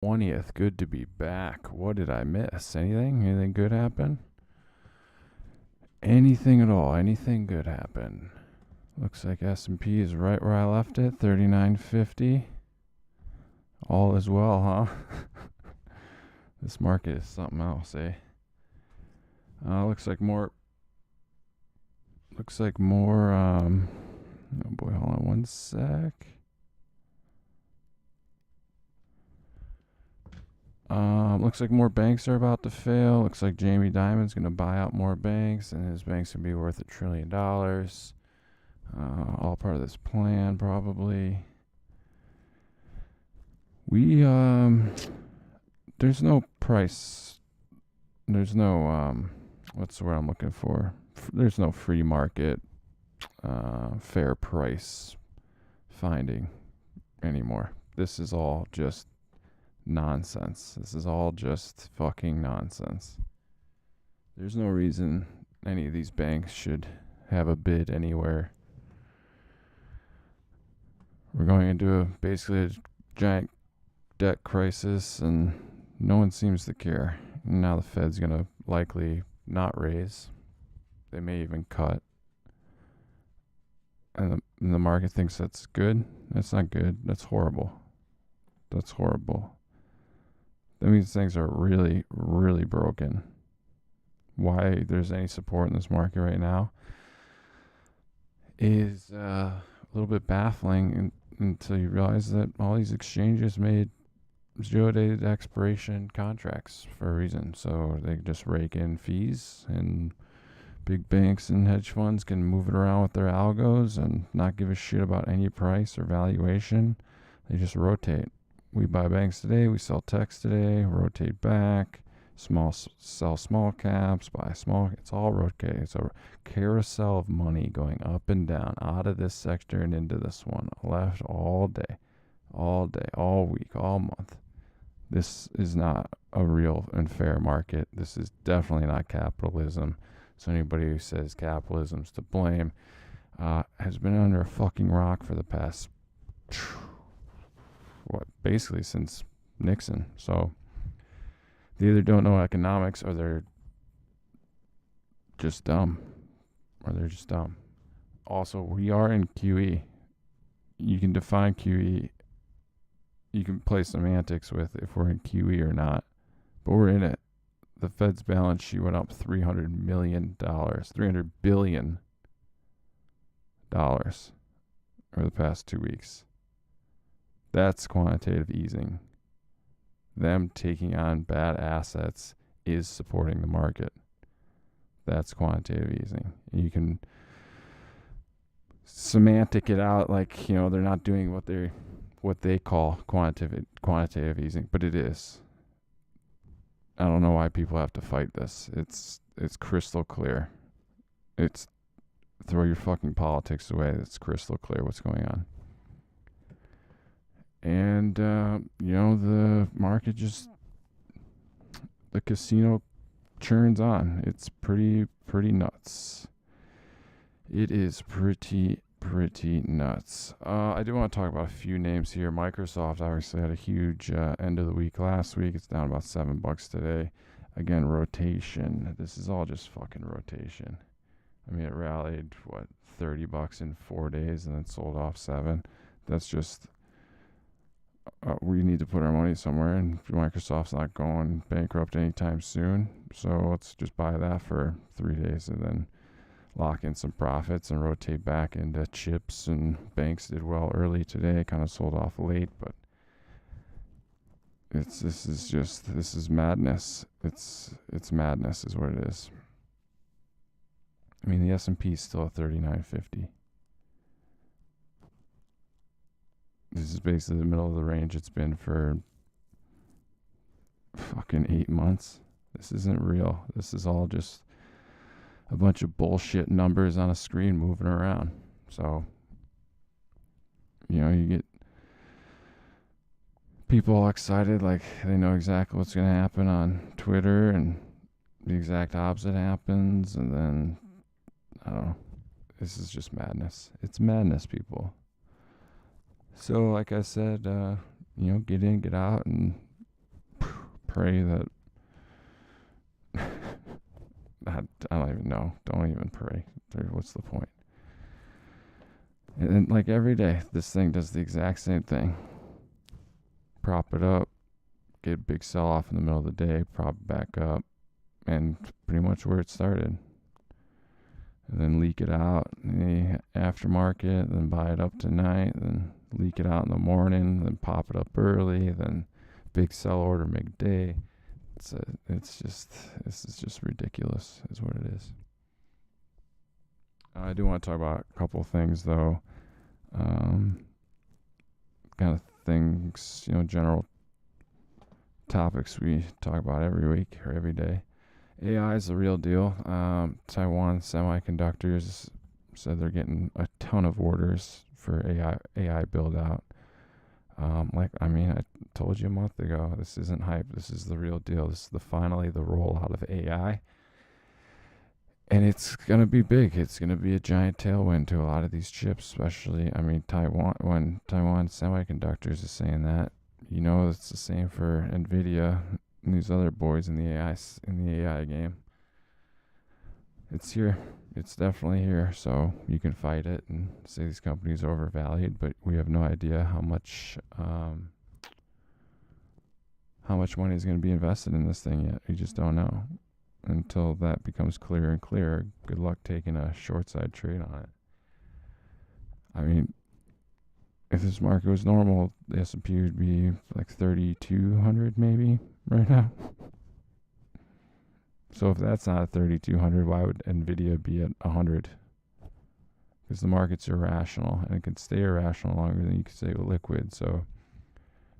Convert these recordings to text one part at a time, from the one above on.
20th. Good to be back. What did I miss? Anything? Anything good happen? Anything at all? Anything good happen? Looks like S&P is right where I left it, 39.50. All is well, huh? This market is something else, eh? Looks like more. Oh boy, hold on one sec. Looks like more banks are about to fail. Looks like Jamie Dimon's going to buy out more banks, and his bank's going to be worth $1 trillion. All part of this plan, probably. There's no price. There's no, what's the word I'm looking for? There's no free market, fair price finding anymore. This is all just nonsense. This is all just fucking nonsense. There's no reason any of these banks should have a bid anywhere. We're going into basically a giant debt crisis, and no one seems to care. Now the Fed's going to likely not raise. They may even cut. And the market thinks that's good. That's not good. That's horrible. That's horrible. That means things are really, really broken. Why there's any support in this market right now is a little bit baffling until you realize that all these exchanges made zero-dated expiration contracts for a reason. So they just rake in fees, and big banks and hedge funds can move it around with their algos and not give a shit about any price or valuation. They just rotate. We buy banks today, we sell techs today, rotate back, sell small caps, buy small. It's all rotate. It's a carousel of money going up and down, out of this sector and into this one, left all day, all week, all month. This is not a real and fair market. This is definitely not capitalism. So anybody who says capitalism's to blame has been under a fucking rock for the past basically since Nixon. So they either don't know economics, or they're just dumb. Also, we are in QE. You can define QE. You can play semantics with if we're in QE or not, but we're in it. The Fed's balance sheet went up $300 million, $300 billion over the past 2 weeks. That's quantitative easing. Them taking on bad assets is supporting the market. That's quantitative easing. You can semantic it out like, they're not doing what they call quantitative easing, but it is. I don't know why people have to fight this. It's crystal clear. It's throw your fucking politics away. It's crystal clear what's going on. And, the market the casino churns on. It's pretty nuts. It is pretty nuts. I do want to talk about a few names here. Microsoft obviously had a huge end of the week last week. It's down about $7 today. Again, rotation. This is all just fucking rotation. I mean, it rallied, $30 in 4 days and then sold off 7. That's just... we need to put our money somewhere, and Microsoft's not going bankrupt anytime soon. So let's just buy that for 3 days and then lock in some profits and rotate back into chips. And banks did well early today, kind of sold off late, but this is madness. It's madness is what it is. I mean, the S&P is still at 39.50. This is basically the middle of the range it's been for fucking 8 months. This isn't real. This is all just a bunch of bullshit numbers on a screen moving around. So, you get people all excited like they know exactly what's going to happen on Twitter, and the exact opposite happens, and then, I don't know. This is just madness. It's madness, people. So, like I said, get in, get out, and pray that I don't even know. Don't even pray. What's the point? And like every day, this thing does the exact same thing. Prop it up, get a big sell off in the middle of the day, prop it back up, and pretty much where it started. And then leak it out in the aftermarket, then buy it up tonight, then leak it out in the morning, then pop it up early, then big sell order midday. This is just ridiculous, is what it is. I do want to talk about a couple things, though. Kind of things, general topics we talk about every week or every day. AI is the real deal. Taiwan Semiconductors said they're getting a ton of orders for AI build out. I told you a month ago, this isn't hype. This is the real deal. This is finally the rollout of AI. And it's going to be big. It's going to be a giant tailwind to a lot of these chips, especially, Taiwan, when Taiwan Semiconductors is saying that, it's the same for NVIDIA and these other boys in the AI game. It's here. It's definitely here. So you can fight it and say these companies are overvalued, but we have no idea how much money is going to be invested in this thing yet. We just don't know. Until that becomes clearer and clearer, good luck taking a short side trade on it. If this market was normal, the S&P would be like 3,200 maybe right now. So if that's not at 3,200, why would NVIDIA be at 100? Because the market's irrational, and it can stay irrational longer than you can stay liquid. So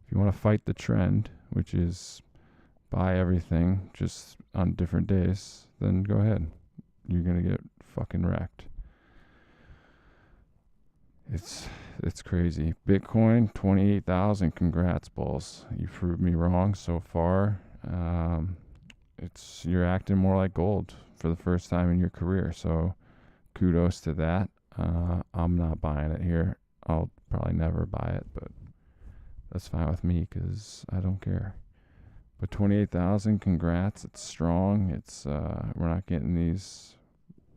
if you want to fight the trend, which is buy everything just on different days, then go ahead. You're going to get fucking wrecked. It's crazy. Bitcoin, 28,000. Congrats, bulls. You proved me wrong so far. You're acting more like gold for the first time in your career. So kudos to that. I'm not buying it here. I'll probably never buy it, but that's fine with me because I don't care. But 28,000, congrats. It's strong. We're not getting these.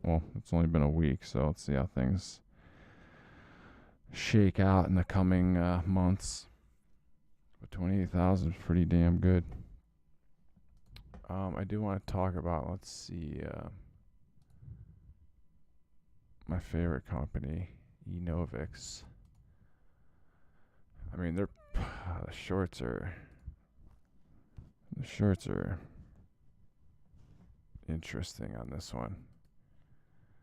Well, it's only been a week, so let's see how things shake out in the coming months. But 28,000 is pretty damn good. I do want to talk about, let's see, my favorite company, Enovix. The shorts are interesting on this one.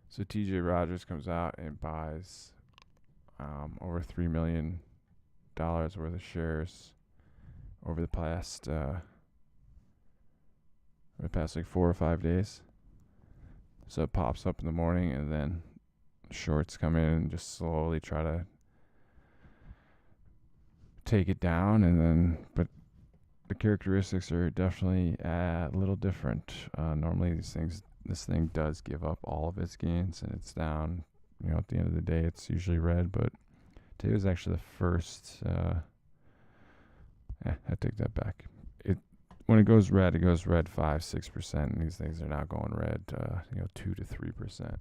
So TJ Rogers comes out and buys over $3 million worth of shares over the past like 4 or 5 days. So it pops up in the morning, and then shorts come in and just slowly try to take it down, but the characteristics are definitely a little different. Normally this thing does give up all of its gains, and it's down. At the end of the day, it's usually red, but today was actually the first. I take that back. When it goes red 5-6%, and these things are now going red 2 to 3%.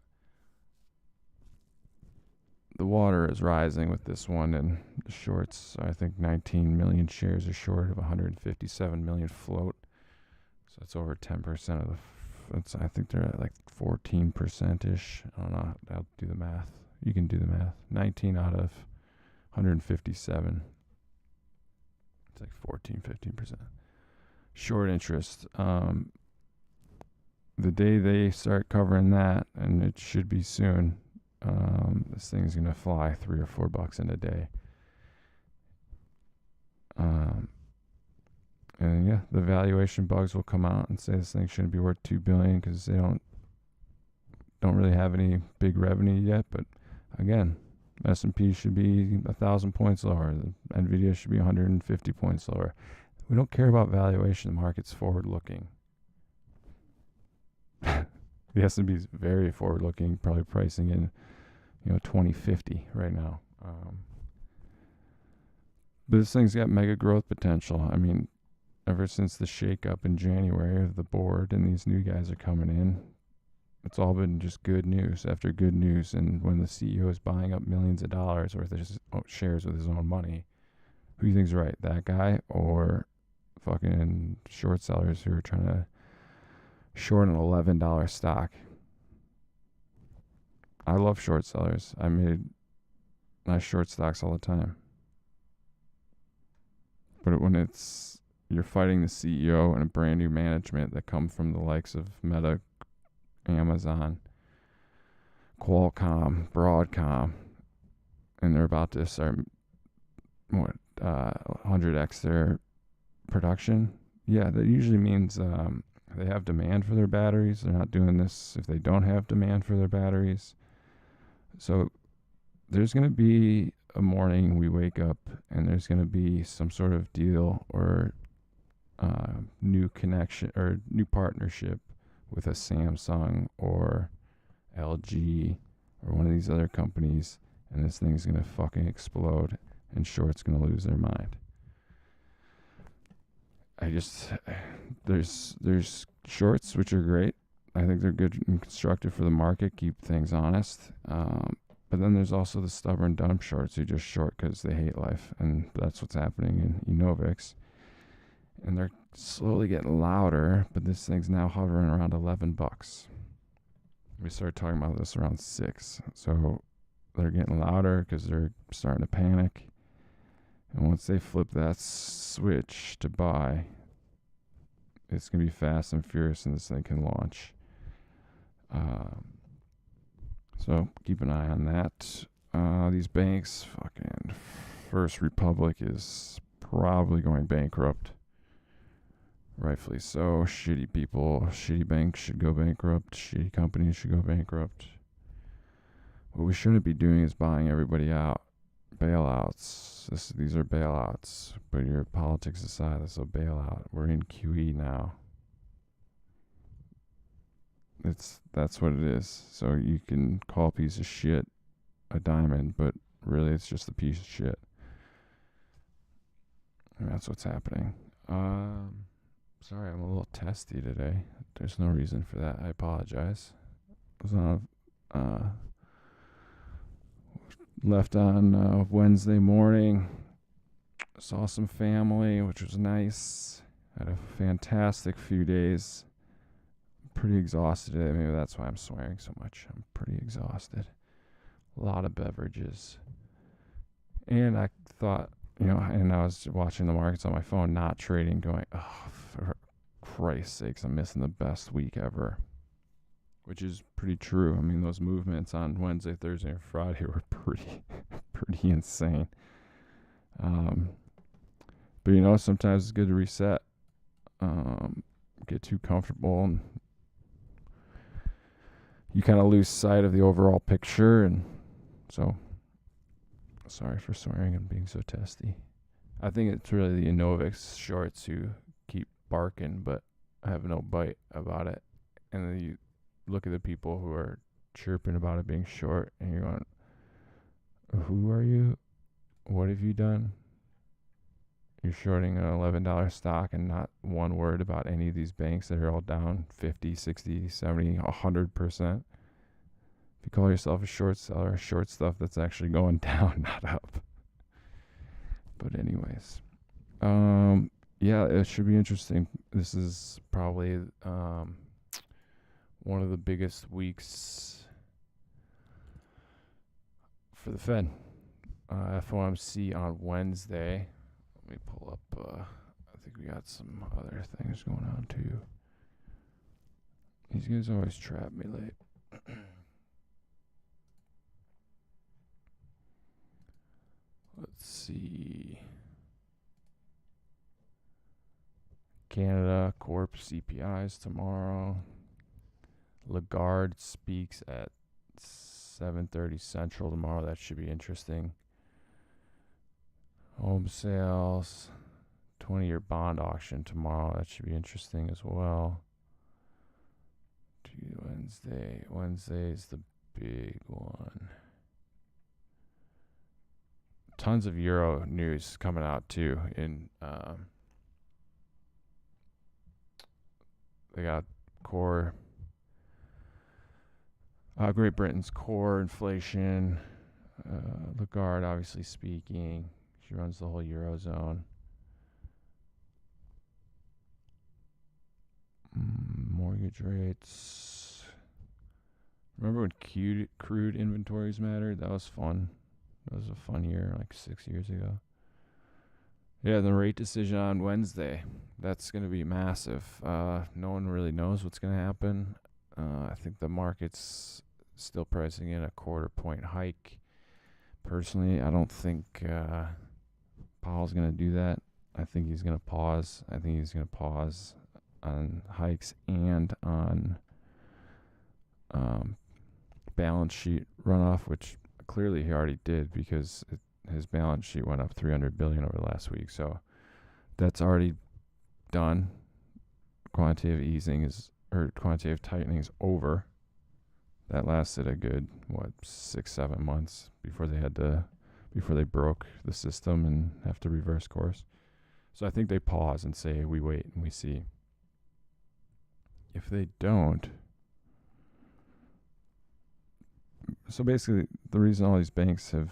The water is rising with this one, and the shorts, I think 19 million shares are short of 157 million float. So it's over 10% of I think they're at like 14%-ish. I don't know. I'll do the math. You can do the math. 19 out of 157. It's like 15%. Short interest. The day they start covering that, and it should be soon, this thing's gonna fly $3 or $4 in a day. And yeah, the valuation bugs will come out and say this thing shouldn't be worth $2 billion because they don't really have any big revenue yet. But again, S&P should be 1,000 points lower. The NVIDIA should be 150 points lower. We don't care about valuation. The market's forward-looking. The S&P is very forward-looking, probably pricing in, 2050 right now. But this thing's got mega growth potential. ever since the shakeup in January of the board and these new guys are coming in, it's all been just good news after good news. And when the CEO is buying up millions of dollars worth of shares with his own money, who do you think's right? That guy or fucking short sellers who are trying to short an $11 stock? I love short sellers. I made nice short stocks all the time. But when it's you're fighting the CEO and a brand new management that come from the likes of Meta, Amazon, Qualcomm, Broadcom, and they're about to start 100x their production. Yeah, that usually means they have demand for their batteries. They're not doing this if they don't have demand for their batteries. So there's going to be a morning we wake up and there's going to be some sort of deal or new connection or new partnership with a Samsung or LG or one of these other companies, and this thing's going to fucking explode and short's going to lose their mind. There's shorts which are great. I think they're good and constructive for the market, keep things honest. But then there's also the stubborn dumb shorts who just short because they hate life, and that's what's happening in Enovix. And they're slowly getting louder, but this thing's now hovering around $11. We started talking about this around 6, so they're getting louder because they're starting to panic. And once they flip that switch to buy, it's going to be fast and furious, and this thing can launch. So keep an eye on that. These banks, fucking First Republic is probably going bankrupt. Rightfully so. Shitty people, shitty banks should go bankrupt. Shitty companies should go bankrupt. What we shouldn't be doing is buying everybody out. Bailouts. These are bailouts. But your politics aside, this is a bailout. We're in QE now. That's what it is. So you can call a piece of shit a diamond, but really it's just a piece of shit. And that's what's happening. Sorry, I'm a little testy today. There's no reason for that. I apologize. I was on left on Wednesday morning. Saw some family, which was nice. Had a fantastic few days. Pretty exhausted today. Maybe that's why I'm swearing so much. I'm pretty exhausted. A lot of beverages. And I thought, and I was watching the markets on my phone, not trading, going, oh, for Christ's sakes, I'm missing the best week ever. Which is pretty true. I mean, those movements on Wednesday, Thursday, and Friday were pretty insane. But sometimes it's good to reset. Get too comfortable and you kind of lose sight of the overall picture, and so sorry for swearing and being so testy. I think it's really the Enovix shorts who keep barking but have no bite about it, and then you look at the people who are chirping about it being short, and you're going, who are you? What have you done? You're shorting an $11 stock and not one word about any of these banks that are all down 50, 60, 70, 100%. If you call yourself a short seller, short stuff that's actually going down, not up. But anyways, yeah, it should be interesting. This is probably one of the biggest weeks for the Fed. FOMC on Wednesday. Let me pull up, I think we got some other things going on too. These guys always trap me late. Let's see. Canada Corp CPIs tomorrow. Lagarde speaks at 7:30 Central tomorrow. That should be interesting. Home sales, 20-year bond auction tomorrow. That should be interesting as well. Wednesday. Wednesday is the big one. Tons of Euro news coming out too in they got core, Great Britain's core inflation. Lagarde, obviously speaking, she runs the whole eurozone. Mortgage rates. Remember when crude inventories mattered? That was fun. That was a fun year, like 6 years ago. Yeah, the rate decision on Wednesday. That's going to be massive. No one really knows what's going to happen. I think the market's still pricing in a quarter-point hike. Personally, I don't think Powell's going to do that. I think he's going to pause. I think he's going to pause on hikes and on balance sheet runoff, which clearly he already did because his balance sheet went up $300 billion over last week. So that's already done. Quantitative tightening is over. That lasted a good 6-7 months before they broke the system and have to reverse course. So I think they pause and say we wait and we see. If they don't, so basically the reason all these banks have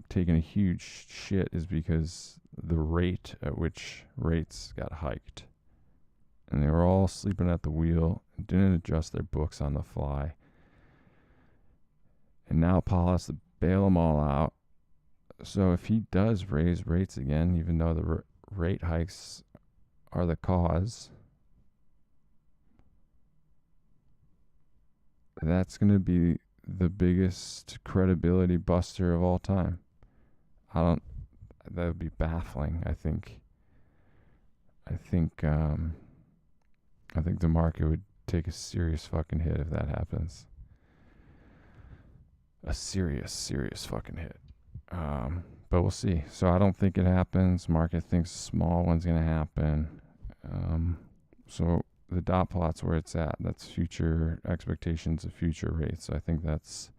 taken a huge shit is because the rate at which rates got hiked, and they were all sleeping at the wheel and didn't adjust their books on the fly. And now Powell has to bail them all out. So if he does raise rates again, even though the rate hikes are the cause, that's going to be the biggest credibility buster of all time. That would be baffling. I think the market would take a serious fucking hit if that happens. A serious fucking hit. But we'll see. So I don't think it happens. Market thinks a small one's going to happen. So the dot plot's where it's at. That's future expectations of future rates. So I think that's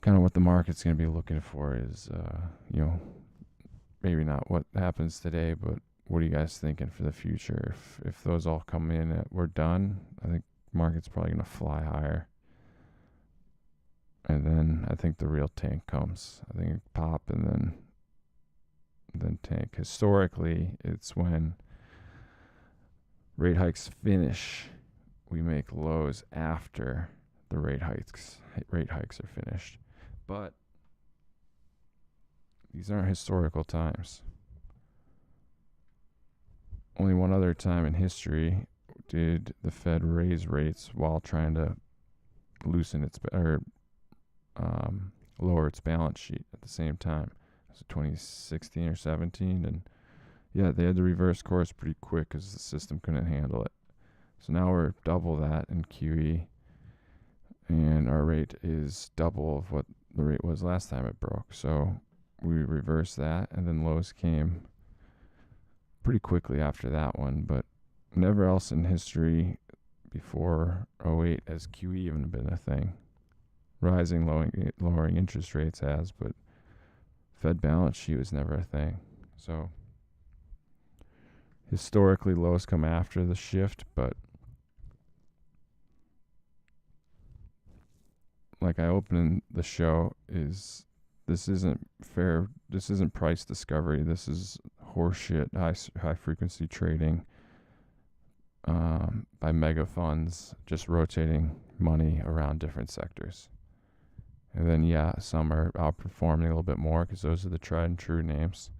kind of what the market's going to be looking for is, maybe not what happens today, but what are you guys thinking for the future? If those all come in, we're done. I think market's probably going to fly higher. And then I think the real tank comes. I think pop and then tank. Historically, it's when rate hikes finish, we make lows after the rate hikes are finished. But these aren't historical times. Only one other time in history did the Fed raise rates while trying to loosen lower its balance sheet at the same time. It was 2016 or 17, and yeah, they had to reverse course pretty quick because the system couldn't handle it. So now we're double that in QE, and our rate is double of what the rate was last time it broke. So we reversed that, and then lows came pretty quickly after that one, but never else in history before '08 has QE even been a thing. Rising, lowering interest rates has, but Fed balance sheet was never a thing. So historically, lows come after the shift, but like I opened the show, this isn't fair. This isn't price discovery. This is horseshit, high frequency trading by mega funds, just rotating money around different sectors. And then, yeah, some are outperforming a little bit more because those are the tried and true names.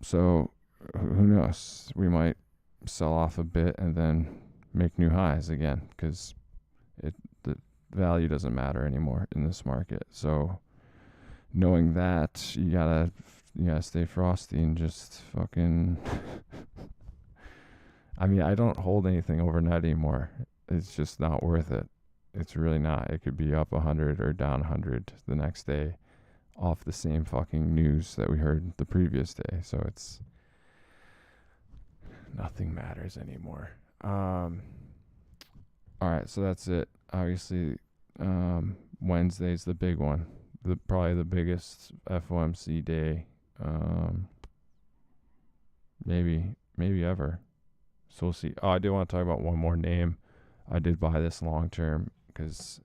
So, who knows? We might sell off a bit and then make new highs again because the value doesn't matter anymore in this market. So, knowing that, you gotta stay frosty and just fucking... I mean, I don't hold anything overnight anymore. It's just not worth it. It's really not. It could be up 100 or down 100 the next day off the same fucking news that we heard the previous day. So it's nothing matters anymore. All right, so that's it. Obviously, Wednesday's the big one. Probably the biggest FOMC day. Maybe maybe ever. So we'll see. Oh, I did want to talk about one more name. I did buy this long term because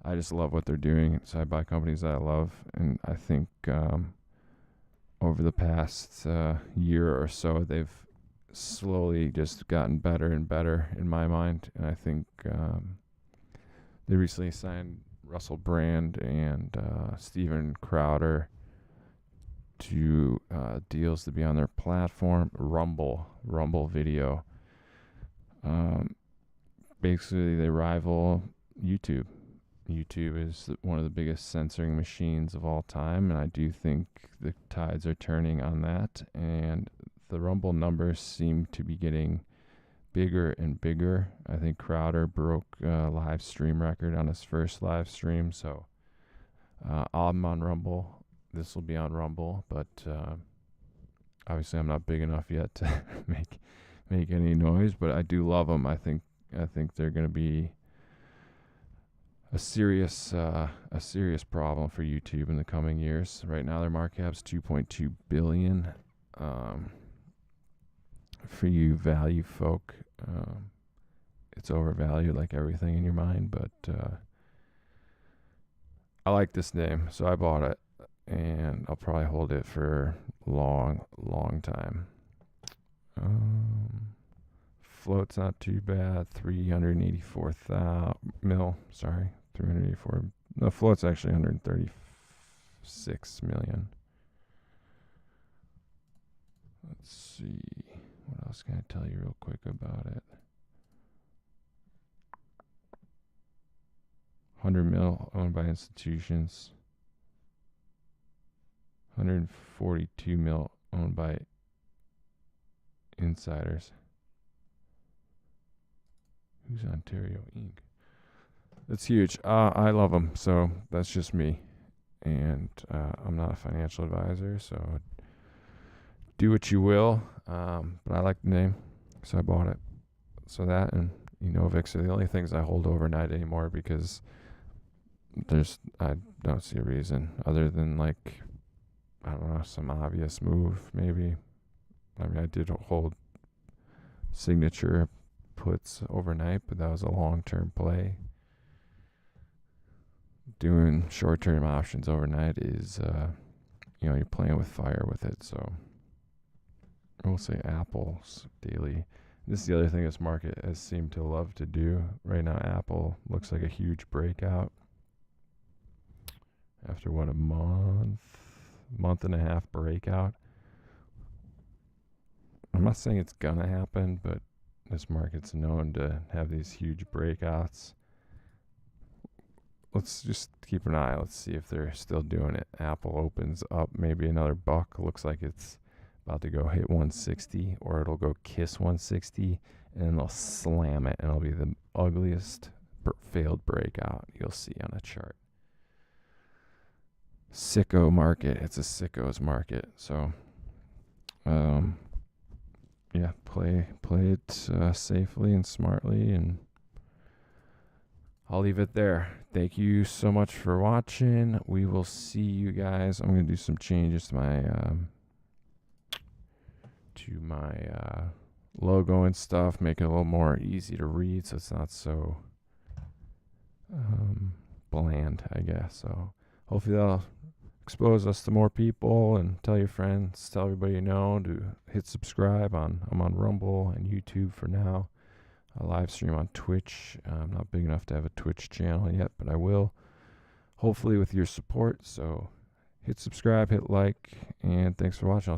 I just love what they're doing. So I buy companies that I love, and I think over the past year or so, they've slowly just gotten better and better in my mind. And I think they recently signed Russell Brand and Steven Crowder to deals to be on their platform, Rumble Video. Basically, they rival YouTube. YouTube is one of the biggest censoring machines of all time, and I do think the tides are turning on that, and the Rumble numbers seem to be getting bigger and bigger. I think Crowder broke a live stream record on his first live stream, so I'm on Rumble. This will be on Rumble, but obviously I'm not big enough yet to make any noise, but I do love them. I think they're going to be a serious problem for YouTube in the coming years. Right now, their market cap's $2.2 billion. For you value folk, it's overvalued like everything in your mind. But I like this name, so I bought it, and I'll probably hold it for a long time. Float's not too bad. 384 mil. Sorry, 384. No, float's actually 136 million. Let's see. What else can I tell you real quick about it? 100 mil owned by institutions. 142 mil owned by insiders. Who's Ontario Inc.? That's huge. I love them, so that's just me. And I'm not a financial advisor, so do what you will. But I like the name, so I bought it. So that and Enovix are the only things I hold overnight anymore because I don't see a reason other than like, I don't know, some obvious move maybe. I mean, I did hold Signature puts overnight, but that was a long-term play. Doing short-term options overnight is, you're playing with fire with it. So we'll say Apple's daily. This is the other thing this market has seemed to love to do. Right now, Apple looks like a huge breakout. After what, a month and a half breakout. I'm not saying it's gonna happen, but this market's known to have these huge breakouts. Let's just keep an eye. Let's see if they're still doing it. Apple opens up maybe another buck. Looks like it's about to go hit 160, or it'll go kiss 160, and then they'll slam it, and it'll be the ugliest failed breakout you'll see on a chart. Sicko market. It's a sicko's market. So, yeah, play it safely and smartly, and I'll leave it there. Thank you so much for watching. We will see you guys. I'm gonna do some changes to my logo and stuff, make it a little more easy to read, so it's not so bland, I guess. So hopefully that'll expose us to more people, and tell your friends, tell everybody you know to hit subscribe. I'm on Rumble and YouTube for now. I live stream on Twitch. I'm not big enough to have a Twitch channel yet, but I will, hopefully with your support. So hit subscribe, hit like, and thanks for watching.